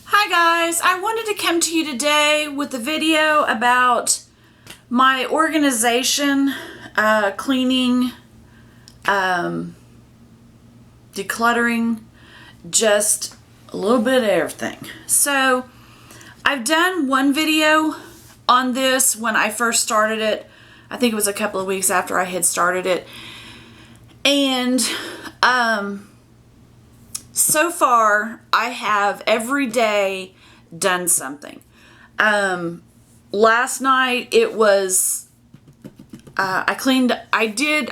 Hi guys, I wanted to come to you today with a video about my organization, cleaning, decluttering, just a little bit of everything. So I've done one video on this when I first started it. I think it was a couple of weeks after I had started it. And so far, I have every day done something. Last night it was, I did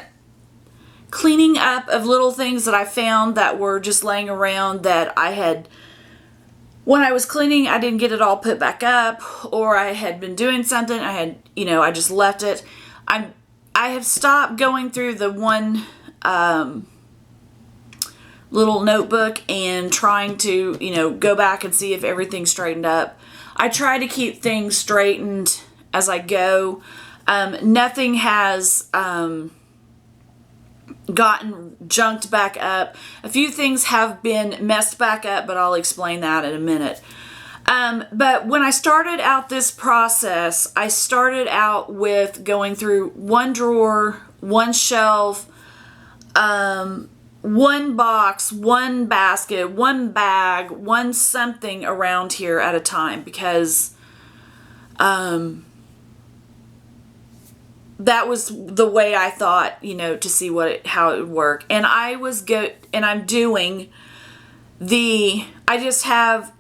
cleaning up of little things that I found that were just laying around that I had, when I was cleaning, I didn't get it all put back up, or I had been doing something, I just left it. I have stopped going through the one, little notebook and trying to, go back and see if everything's straightened up. I try to keep things straightened as I go. Nothing has gotten junked back up. A few things have been messed back up, but I'll explain that in a minute. But when I started out this process, I started out with going through one drawer, one shelf, one box, one basket, one bag, one something around here at a time, because that was the way I thought, to see how it would work. And I'm doing I just have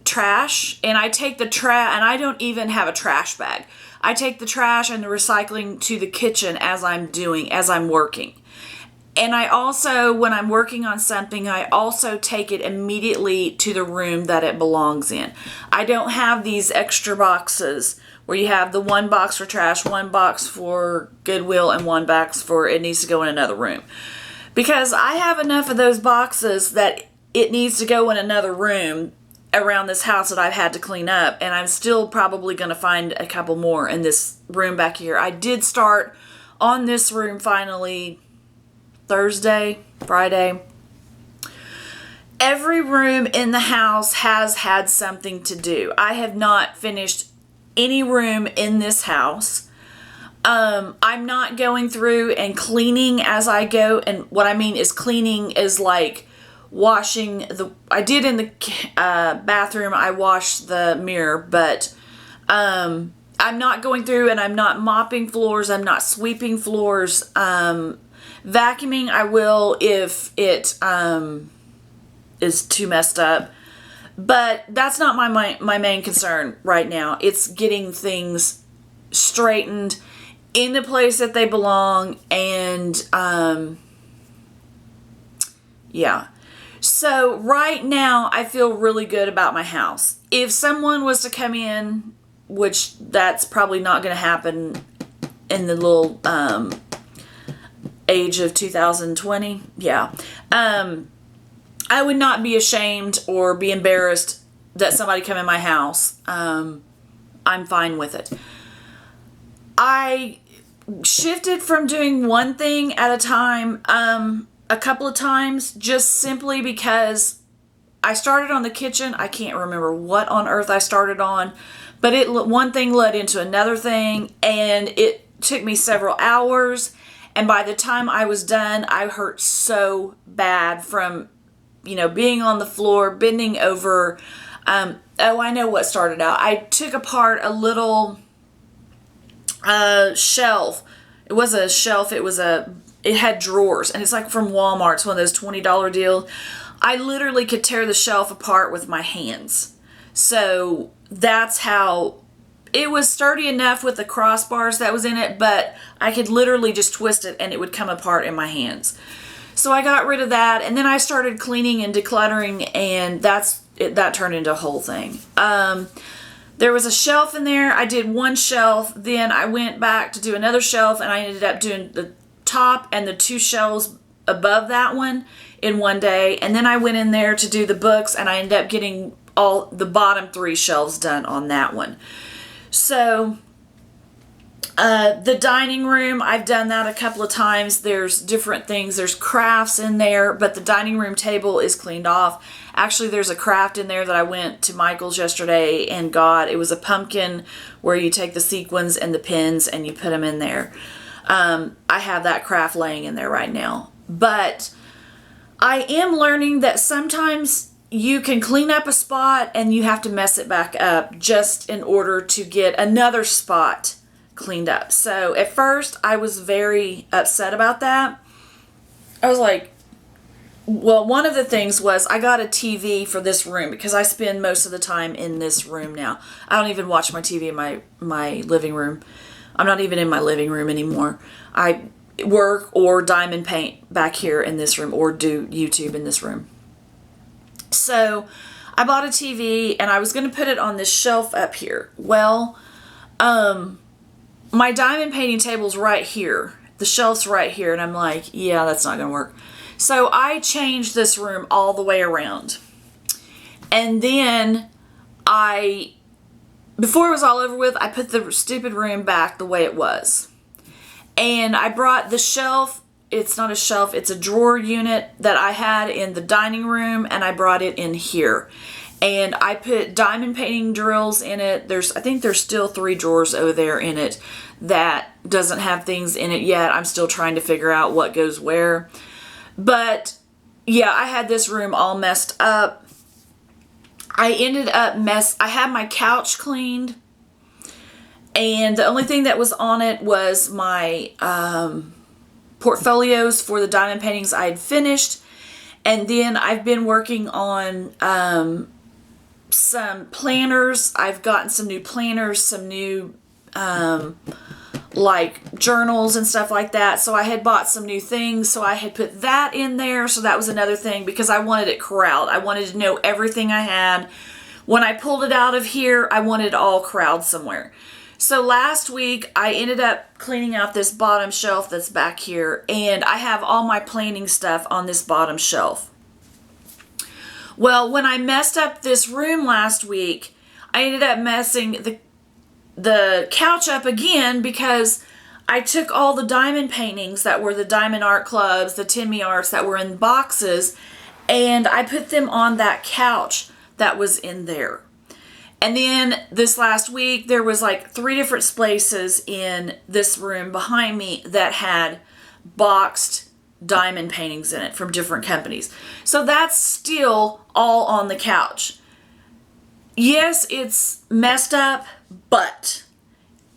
trash, and I take the trash, and I don't even have a trash bag. I take the trash and the recycling to the kitchen as I'm working. And I also, when I'm working on something, I also take it immediately to the room that it belongs in. I don't have these extra boxes where you have the one box for trash, one box for Goodwill, and one box for it needs to go in another room. Because I have enough of those boxes that it needs to go in another room around this house that I've had to clean up. And I'm still probably going to find a couple more in this room back here. I did start on this room finally Friday. Every room in the house has had something to do. I have not finished any room in this house. I'm not going through and cleaning as I go. And what I mean is cleaning is like washing I did in the bathroom, I washed the mirror, but I'm not going through and I'm not mopping floors. I'm not sweeping floors. Vacuuming, I will if it is too messed up. But that's not my main concern right now. It's getting things straightened in the place that they belong. And, yeah. So right now, I feel really good about my house. If someone was to come in, which that's probably not going to happen in the little age of 2020, yeah. I would not be ashamed or be embarrassed that somebody come in my house. I'm fine with it. I shifted from doing one thing at a time a couple of times, just simply because I started on the kitchen. I can't remember what on earth I started on, but one thing led into another thing, and it took me several hours. And by the time I was done, I hurt so bad from, being on the floor, bending over. I know what started out. I took apart a little shelf. It was a shelf. It had drawers, and it's like from Walmart. It's one of those $20 deals. I literally could tear the shelf apart with my hands. So that's how. It was sturdy enough with the crossbars that was in it, but I could literally just twist it and it would come apart in my hands. So I got rid of that, and then I started cleaning and decluttering, and that turned into a whole thing. There was a shelf in there. I did one shelf, then I went back to do another shelf, and I ended up doing the top and the two shelves above that one in one day. And then I went in there to do the books, and I ended up getting all the bottom three shelves done on that one. So The dining room, I've done that a couple of times. There's different things. There's crafts in there, but the dining room table is cleaned off. Actually, there's a craft in there that I went to Michael's yesterday and got. It was a pumpkin where you take the sequins and the pins and you put them in there. I have that craft laying in there right now. But I am learning that sometimes you can clean up a spot and you have to mess it back up just in order to get another spot cleaned up. So at first I was very upset about that. I was like, well, one of the things was I got a TV for this room because I spend most of the time in this room now. I don't even watch my TV in my living room. I'm not even in my living room anymore. I work or diamond paint back here in this room or do YouTube in this room. So I bought a TV and I was going to put it on this shelf up here. Well, my diamond painting table's right here. The shelf's right here. And I'm like, yeah, that's not going to work. So I changed this room all the way around. And then before it was all over with, I put the stupid room back the way it was. And I brought the shelf. It's not a shelf. It's a drawer unit that I had in the dining room. And I brought it in here. And I put diamond painting drills in it. I think there's still 3 drawers over there in it that doesn't have things in it yet. I'm still trying to figure out what goes where. But yeah, I had this room all messed up. I had my couch cleaned. And the only thing that was on it was my portfolios for the diamond paintings I had finished. And then I've been working on some planners. I've gotten some new planners, some new like journals and stuff like that. So I had bought some new things. So I had put that in there. So that was another thing because I wanted it corralled. I wanted to know everything I had. When I pulled it out of here, I wanted it all corralled somewhere. So last week I ended up cleaning out this bottom shelf that's back here. And I have all my planning stuff on this bottom shelf. Well, when I messed up this room last week, I ended up messing the couch up again because I took all the diamond paintings that were the Diamond Art Clubs, the Timmy Arts that were in boxes, and I put them on that couch that was in there. And then this last week, there was like 3 different spaces in this room behind me that had boxed diamond paintings in it from different companies. So that's still all on the couch. Yes, it's messed up, but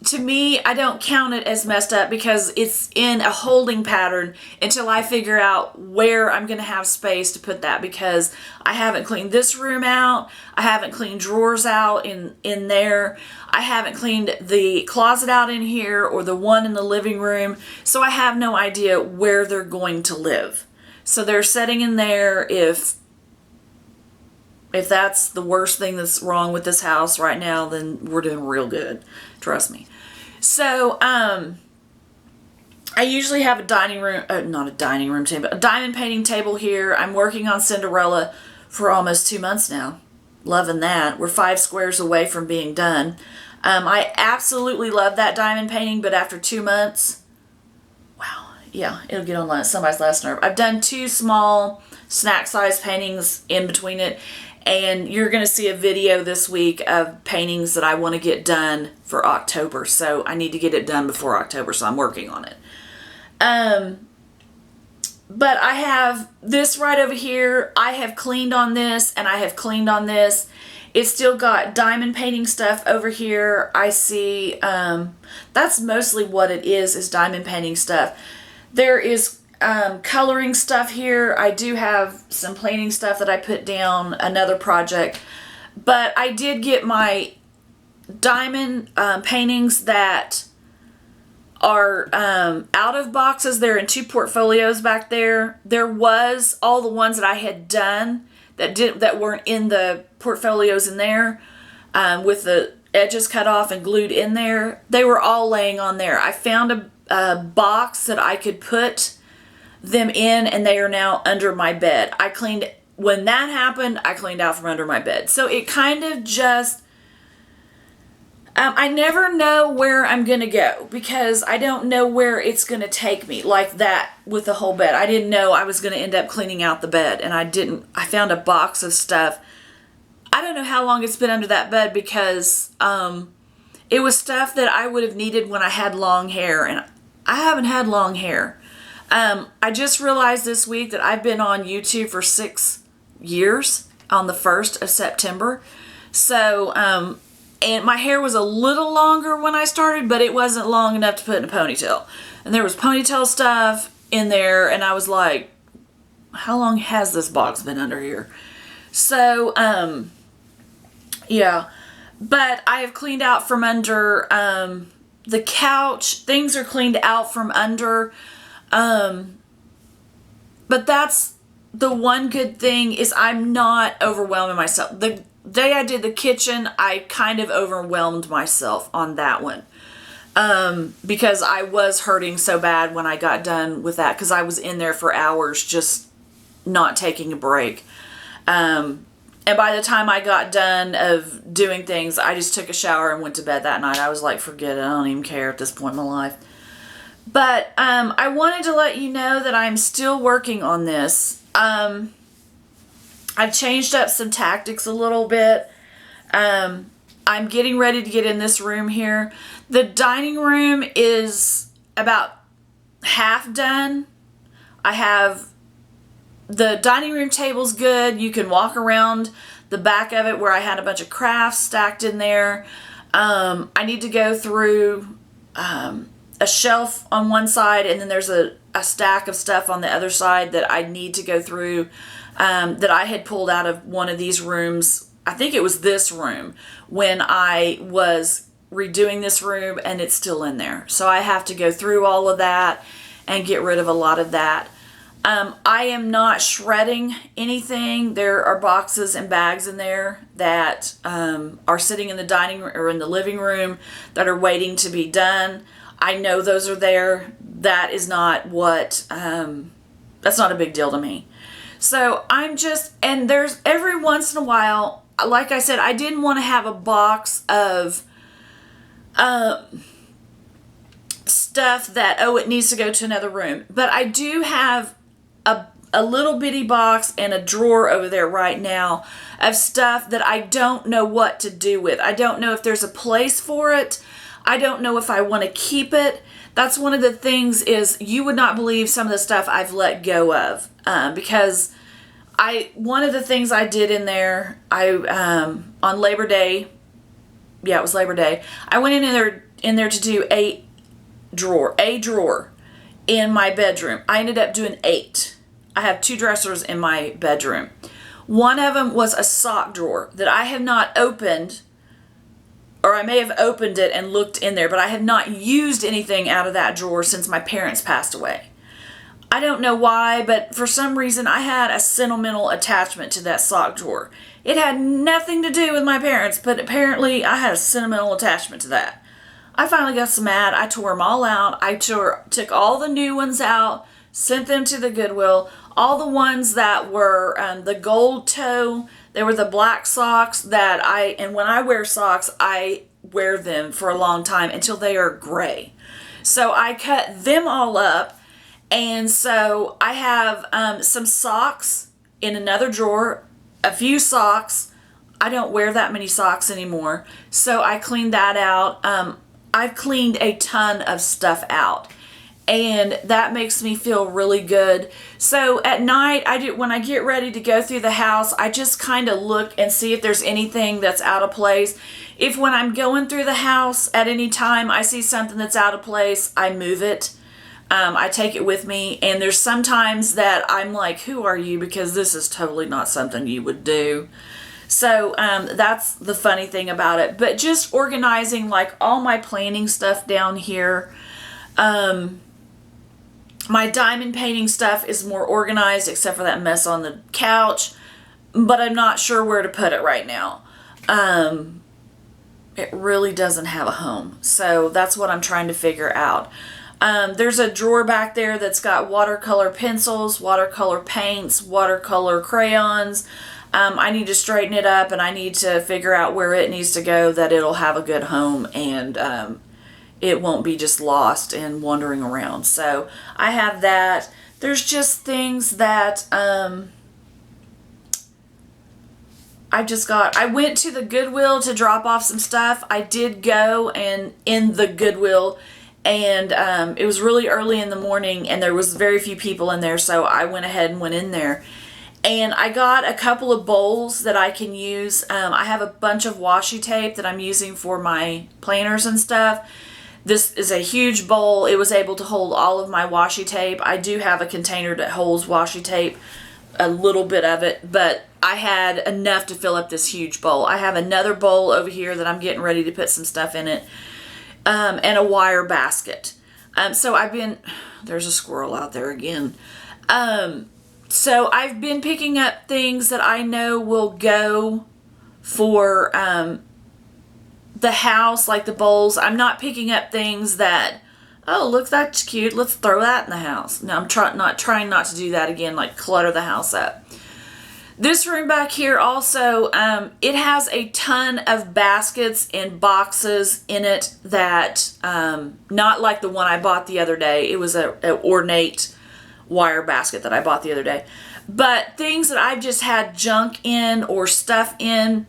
to me, I don't count it as messed up because it's in a holding pattern until I figure out where I'm going to have space to put that, because I haven't cleaned this room out. I haven't cleaned drawers out in there. I haven't cleaned the closet out in here or the one in the living room. So I have no idea where they're going to live. So they're sitting in there. If that's the worst thing that's wrong with this house right now, then we're doing real good. Trust me. So, I usually have a dining room, not a dining room table, a diamond painting table here. I'm working on Cinderella for almost 2 months now. Loving that. We're 5 squares away from being done. I absolutely love that diamond painting, but after 2 months, wow, yeah, it'll get on somebody's last nerve. I've done 2 small snack size paintings in between it. And you're going to see a video this week of paintings that I want to get done for October. So I need to get it done before October, so I'm working on it. But I have this right over here. I have cleaned on this, and I have cleaned on this. It's still got diamond painting stuff over here. I see, that's mostly what it is diamond painting stuff. There is coloring stuff here. I do have some planing stuff that I put down, another project. But I did get my diamond paintings that are out of boxes. They're in 2 portfolios back there. There was all the ones that I had done that weren't in the portfolios in there with the edges cut off and glued in there. They were all laying on there. I found a box that I could put them in, and they are now under my bed. When that happened, I cleaned out from under my bed. So it kind of just, I never know where I'm going to go because I don't know where it's going to take me, like that with the whole bed. I didn't know I was going to end up cleaning out the bed, and I found a box of stuff. I don't know how long it's been under that bed because it was stuff that I would have needed when I had long hair, and I haven't had long hair. I just realized this week that I've been on YouTube for 6 years on the 1st of September. So, and my hair was a little longer when I started, but it wasn't long enough to put in a ponytail. And there was ponytail stuff in there, and I was like, how long has this box been under here? So, yeah. But I have cleaned out from under the couch. Things are cleaned out from under. But that's the one good thing is I'm not overwhelming myself. The day I did the kitchen, I kind of overwhelmed myself on that one. Because I was hurting so bad when I got done with that because I was in there for hours just not taking a break. And by the time I got done of doing things, I just took a shower and went to bed that night. I was like, forget it. I don't even care at this point in my life. But I wanted to let you know that I'm still working on this. I've changed up some tactics a little bit. I'm getting ready to get in this room here. The dining room is about half done. I have the dining room table's good. You can walk around the back of it where I had a bunch of crafts stacked in there. I need to go through a shelf on one side, and then there's a stack of stuff on the other side that I need to go through that I had pulled out of one of these rooms. I think it was this room when I was redoing this room, and it's still in there. So I have to go through all of that and get rid of a lot of that. I am not shredding anything. There are boxes and bags in there that are sitting in the dining room or in the living room that are waiting to be done. I know those are there. That is not what, that's not a big deal to me. So I'm just, and there's every once in a while, like I said, I didn't want to have a box of stuff that, oh, it needs to go to another room. But I do have a little bitty box and a drawer over there right now of stuff that I don't know what to do with. I don't know if there's a place for it. I don't know if I want to keep it. That's one of the things is you would not believe some of the stuff I've let go of because one of the things I did in there, on Labor Day, yeah, it was Labor Day, I went in there to do a drawer in my bedroom. I ended up doing 8. I have 2 dressers in my bedroom. One of them was a sock drawer that I have not opened, or I may have opened it and looked in there, but I have not used anything out of that drawer since my parents passed away. I don't know why, but for some reason I had a sentimental attachment to that sock drawer. It had nothing to do with my parents, but apparently I had a sentimental attachment to that. I finally got so mad, I tore them all out. I took all the new ones out, sent them to the Goodwill. All the ones that were the gold toe, they were the black socks that and when I wear socks, I wear them for a long time until they are gray. So I cut them all up, and so I have some socks in another drawer, a few socks. I don't wear that many socks anymore, so I cleaned that out. I've cleaned a ton of stuff out, and that makes me feel really good. So at night, when I get ready to go through the house, I just kind of look and see if there's anything that's out of place. If when I'm going through the house at any time I see something that's out of place, I move it. I take it with me, and there's sometimes that I'm like, who are you? Because this is totally not something you would do. So that's the funny thing about it. But just organizing like all my planning stuff down here. My diamond painting stuff is more organized except for that mess on the couch, but I'm not sure where to put it right now. It really doesn't have a home, so that's what I'm trying to figure out. There's a drawer back there that's got watercolor pencils, watercolor paints, watercolor crayons, I need to straighten it up, and I need to figure out where it needs to go, that it'll have a good home, and it won't be just lost and wandering around. So I have that. There's just things that I went to the Goodwill to drop off some stuff. I did go and in the Goodwill, and it was really early in the morning, and there was very few people in there, so I went ahead and went in there. And I got a couple of bowls that I can use. I have a bunch of washi tape that I'm using for my planners and stuff. This is a huge bowl. It was able to hold all of my washi tape. I do have a container that holds washi tape, a little bit of it, but I had enough to fill up this huge bowl. I have another bowl over here that I'm getting ready to put some stuff in it, and a wire basket. There's a squirrel out there again. So I've been picking up things that I know will go for the house, like the bowls. I'm not picking up things that, oh, look, that's cute, let's throw that in the house. No, I'm trying not to do that again, like clutter the house up. This room back here also, it has a ton of baskets and boxes in it that, not like the one I bought the other day. It was an ornate wire basket that I bought the other day. But things that I've just had junk in or stuff in,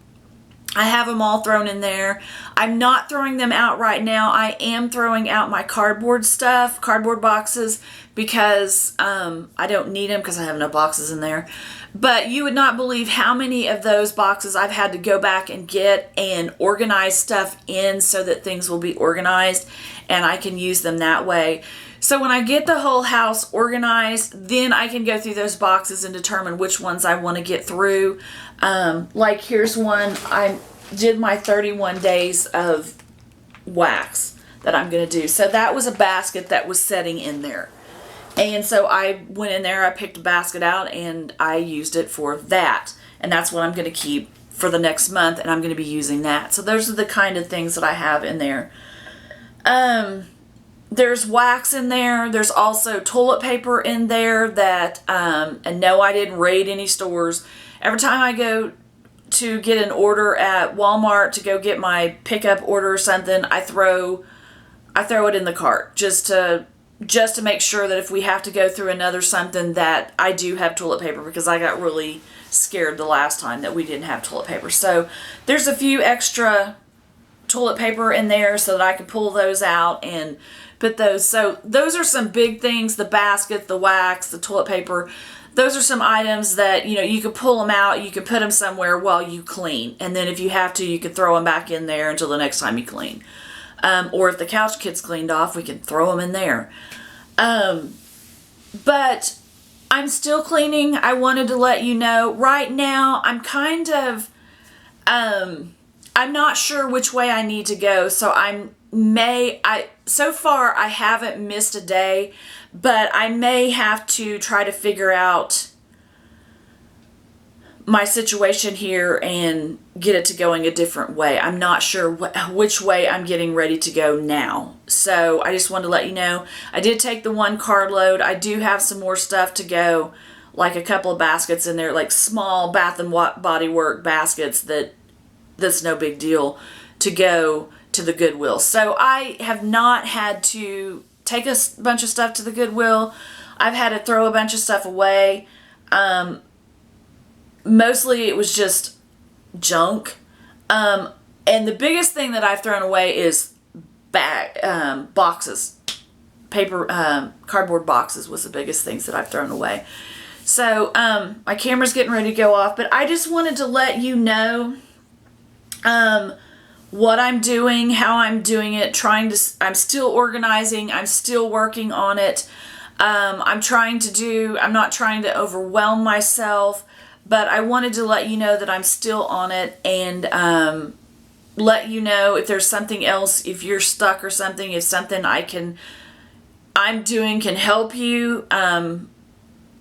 I have them all thrown in there. I'm not throwing them out right now. I am throwing out my cardboard stuff, cardboard boxes, because I don't need them because I have no boxes in there. But you would not believe how many of those boxes I've had to go back and get and organize stuff in so that things will be organized and I can use them that way. So when I get the whole house organized, then I can go through those boxes and determine which ones I want to get through. Like here's one. I did my 31 days of wax that I'm going to do. So that was a basket that was sitting in there. And so I went in there, I picked a basket out, and I used it for that. And that's what I'm going to keep for the next month, and I'm going to be using that. So those are the kind of things that I have in there. There's wax in there. There's also toilet paper in there that, and no, I didn't raid any stores. Every time I go to get an order at Walmart to go get my pickup order or something, I throw it in the cart just to make sure that if we have to go through another something that I do have toilet paper, because I got really scared the last time that we didn't have toilet paper. So there's a few extra toilet paper in there so that I can pull those out and put those. So those are some big things: the basket, the wax, the toilet paper. Those are some items that, you can pull them out, you can put them somewhere while you clean. And then if you have to, you can throw them back in there until the next time you clean. Or if the couch kit's cleaned off, we can throw them in there. But I'm still cleaning. I wanted to let you know. Right now, I'm kind of, I'm not sure which way I need to go. So so far I haven't missed a day, but I may have to try to figure out my situation here and get it to going a different way. I'm not sure which way I'm getting ready to go now. So I just wanted to let you know. I did take the one carload. I do have some more stuff to go, like a couple of baskets in there, like small Bath and Body Work baskets that's no big deal, to go to the Goodwill. So I have not had to take a bunch of stuff to the Goodwill. I've had to throw a bunch of stuff away. Mostly it was just junk. And the biggest thing that I've thrown away is boxes. Cardboard boxes was the biggest things that I've thrown away. So my camera's getting ready to go off, but I just wanted to let you know what I'm doing, how I'm doing it, I'm still organizing, I'm still working on it. I'm not trying to overwhelm myself, but I wanted to let you know that I'm still on it, and let you know if there's something else, if you're stuck or something, if something I'm doing can help you.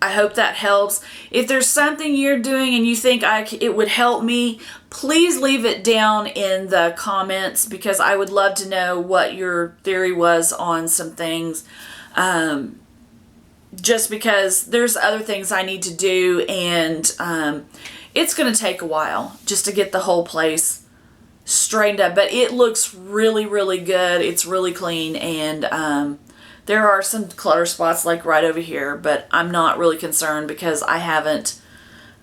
I hope that helps. If there's something you're doing and you think it would help me, please leave it down in the comments, because I would love to know what your theory was on some things. Just because there's other things I need to do, and it's going to take a while just to get the whole place straightened up, but it looks really, really good. It's really clean, and there are some clutter spots like right over here, but I'm not really concerned because I haven't,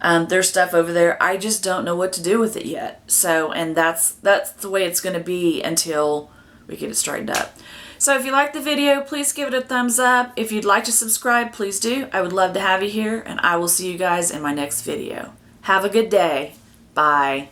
there's stuff over there. I just don't know what to do with it yet. So, and that's the way it's going to be until we get it straightened up. So if you like the video, please give it a thumbs up. If you'd like to subscribe, please do. I would love to have you here, and I will see you guys in my next video. Have a good day. Bye.